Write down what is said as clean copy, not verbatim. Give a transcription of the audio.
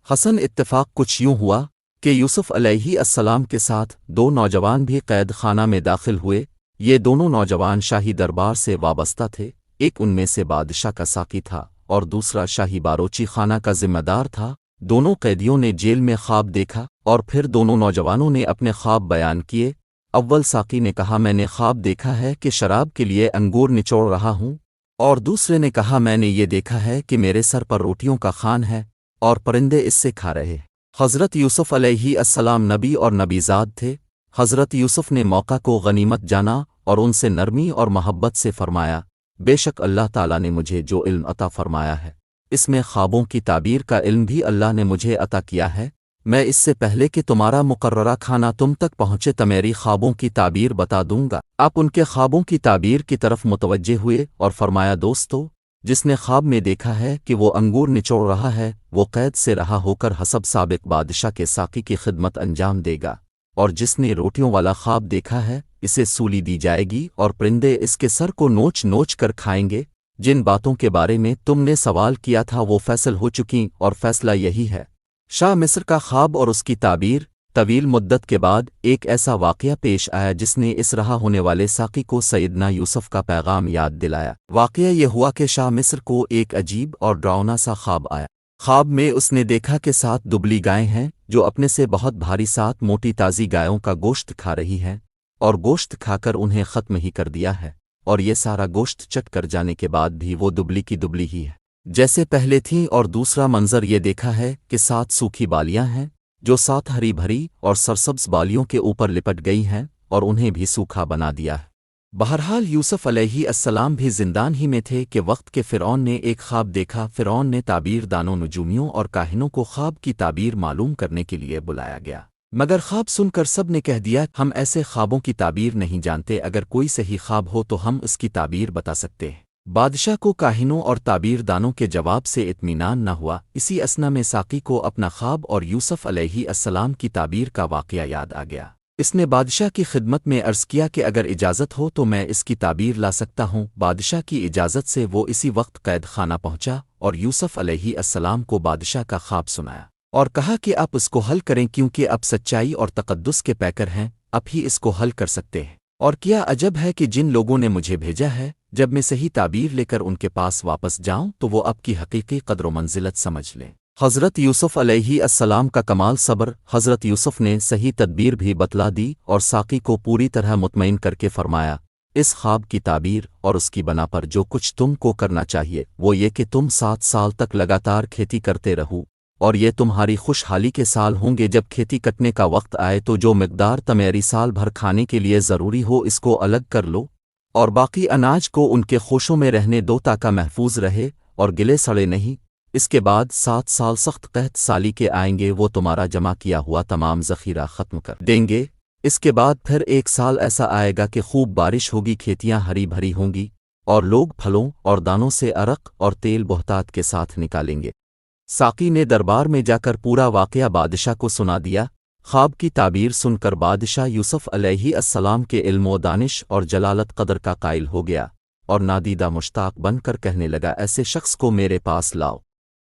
حسن اتفاق کچھ یوں ہوا کہ یوسف علیہ السلام کے ساتھ دو نوجوان بھی قید خانہ میں داخل ہوئے۔ یہ دونوں نوجوان شاہی دربار سے وابستہ تھے، ایک ان میں سے بادشاہ کا ساقی تھا اور دوسرا شاہی باروچی خانہ کا ذمہ دار تھا۔ دونوں قیدیوں نے جیل میں خواب دیکھا اور پھر دونوں نوجوانوں نے اپنے خواب بیان کیے۔ اول ساقی نے کہا میں نے خواب دیکھا ہے کہ شراب کے لیے انگور نچوڑ رہا ہوں، اور دوسرے نے کہا میں نے یہ دیکھا ہے کہ میرے سر پر روٹیوں کا خوان ہے اور پرندے اس سے کھا رہے۔ حضرت یوسف علیہ السلام نبی اور نبیزاد تھے۔ حضرت یوسف نے موقع کو غنیمت جانا اور ان سے نرمی اور محبت سے فرمایا، بے شک اللہ تعالیٰ نے مجھے جو علم عطا فرمایا ہے اس میں خوابوں کی تعبیر کا علم بھی اللہ نے مجھے عطا کیا ہے۔ میں اس سے پہلے کہ تمہارا مقررہ کھانا تم تک پہنچے تمیری خوابوں کی تعبیر بتا دوں گا۔ آپ ان کے خوابوں کی تعبیر کی طرف متوجہ ہوئے اور فرمایا، دوستو، جس نے خواب میں دیکھا ہے کہ وہ انگور نچوڑ رہا ہے وہ قید سے رہا ہو کر حسب سابق بادشاہ کے ساقی کی خدمت انجام دے گا، اور جس نے روٹیوں والا خواب دیکھا ہے اسے سولی دی جائے گی اور پرندے اس کے سر کو نوچ نوچ کر کھائیں گے۔ جن باتوں کے بارے میں تم نے سوال کیا تھا وہ فیصل ہو چکی اور فیصلہ یہی ہے۔ شاہ مصر کا خواب اور اس کی تعبیر۔ طویل مدت کے بعد ایک ایسا واقعہ پیش آیا جس نے اس رہا ہونے والے ساقی کو سیدنا یوسف کا پیغام یاد دلایا۔ واقعہ یہ ہوا کہ شاہ مصر کو ایک عجیب اور ڈراؤنا سا خواب آیا۔ خواب میں اس نے دیکھا کہ 7 دبلی گائیں ہیں جو اپنے سے بہت بھاری 7 موٹی تازی گایوں کا گوشت کھا رہی ہیں، اور گوشت کھا کر انہیں ختم ہی کر دیا ہے، اور یہ سارا گوشت چٹ کر جانے کے بعد بھی وہ دبلی کی دبلی ہی ہے جیسے پہلے تھیں۔ اور دوسرا منظر یہ دیکھا ہے کہ 7 سوکھی بالیاں ہیں جو 7 ہری بھری اور سرسبز بالیوں کے اوپر لپٹ گئی ہیں اور انہیں بھی سوکھا بنا دیا ہے۔ بہرحال یوسف علیہ السلام بھی زندان ہی میں تھے کہ وقت کے فرعون نے ایک خواب دیکھا۔ فرعون نے تعبیر دانوں، نجومیوں اور کاہنوں کو خواب کی تعبیر معلوم کرنے کے لیے بلایا گیا، مگر خواب سن کر سب نے کہہ دیا ہم ایسے خوابوں کی تعبیر نہیں جانتے، اگر کوئی صحیح خواب ہو تو ہم اس کی تعبیر بتا سکتے ہیں۔ بادشاہ کو کاہنوں اور تعبیر دانوں کے جواب سے اطمینان نہ ہوا۔ اسی اثنا میں ساقی کو اپنا خواب اور یوسف علیہ السلام کی تعبیر کا واقعہ یاد آ گیا۔ اس نے بادشاہ کی خدمت میں عرض کیا کہ اگر اجازت ہو تو میں اس کی تعبیر لا سکتا ہوں۔ بادشاہ کی اجازت سے وہ اسی وقت قید خانہ پہنچا اور یوسف علیہ السلام کو بادشاہ کا خواب سنایا اور کہا کہ آپ اس کو حل کریں کیونکہ اب سچائی اور تقدس کے پیکر ہیں، اب ہی اس کو حل کر سکتے ہیں۔ اور کیا عجب ہے کہ جن لوگوں نے مجھے بھیجا ہے جب میں صحیح تعبیر لے کر ان کے پاس واپس جاؤں تو وہ اب کی حقیقی قدر و منزلت سمجھ لیں۔ حضرت یوسف علیہ السلام کا کمال صبر۔ حضرت یوسف نے صحیح تدبیر بھی بتلا دی اور ساقی کو پوری طرح مطمئن کر کے فرمایا، اس خواب کی تعبیر اور اس کی بنا پر جو کچھ تم کو کرنا چاہیے وہ یہ کہ تم 7 سال تک لگاتار کھیتی کرتے رہو، اور یہ تمہاری خوشحالی کے سال ہوں گے۔ جب کھیتی کٹنے کا وقت آئے تو جو مقدار تمہاری سال بھر کھانے کے لیے ضروری ہو اس کو الگ کر لو، اور باقی اناج کو ان کے خوشوں میں رہنے دو تاکہ محفوظ رہے اور گلے سڑے نہیں۔ اس کے بعد 7 سال سخت قحط سالی کے آئیں گے، وہ تمہارا جمع کیا ہوا تمام ذخیرہ ختم کر دیں گے۔ اس کے بعد پھر 1 سال ایسا آئے گا کہ خوب بارش ہوگی، کھیتیاں ہری بھری ہوں گی، اور لوگ پھلوں اور دانوں سے عرق اور تیل بہتات کے ساتھ نکالیں گے۔ ساقی نے دربار میں جا کر پورا واقعہ بادشاہ کو سنا دیا۔ خواب کی تعبیر سن کر بادشاہ یوسف علیہ السلام کے علم و دانش اور جلالت قدر کا قائل ہو گیا اور نادیدہ مشتاق بن کر کہنے لگا، ایسے شخص کو میرے پاس لاؤ